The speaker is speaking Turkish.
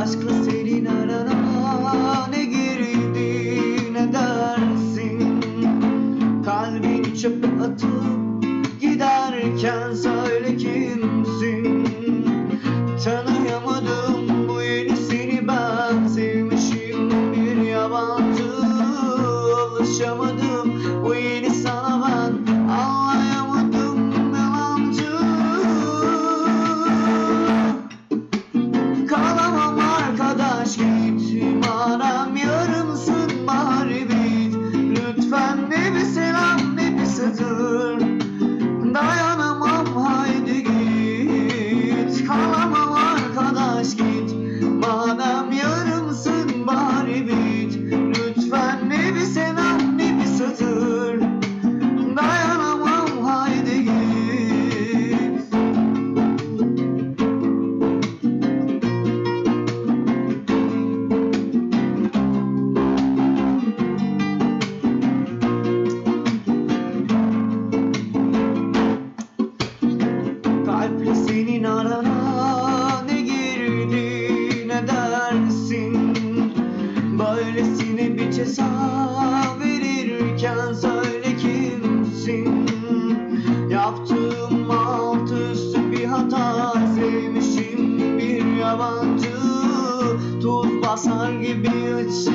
Aşkla senin arana ne girdi ne dersin? Kalbini çöpe atıp giderken söyle kimsin? Tanıyamadım bu yeni seni, ben sevmişim bir yabancı. Alışamadım bu yeni sana ben, anlayamadım yalancı. Kalamam arkadaş git, madem yarımsın bari bit. Lütfen ne bir selam ne bir satır, dayanamam haydi git. Kalamam arkadaş git, madem yarımsın bari bit. Lütfen ne bir selam ne bir satır, dayanamam haydi git. Kalple senin arana ne girdi ne dersin? Böylesine bir ceza verirken söyle kimsin? Yaptığım alt üstü bir hata, sevmişim bir yabancı. Tuz basar gibi içim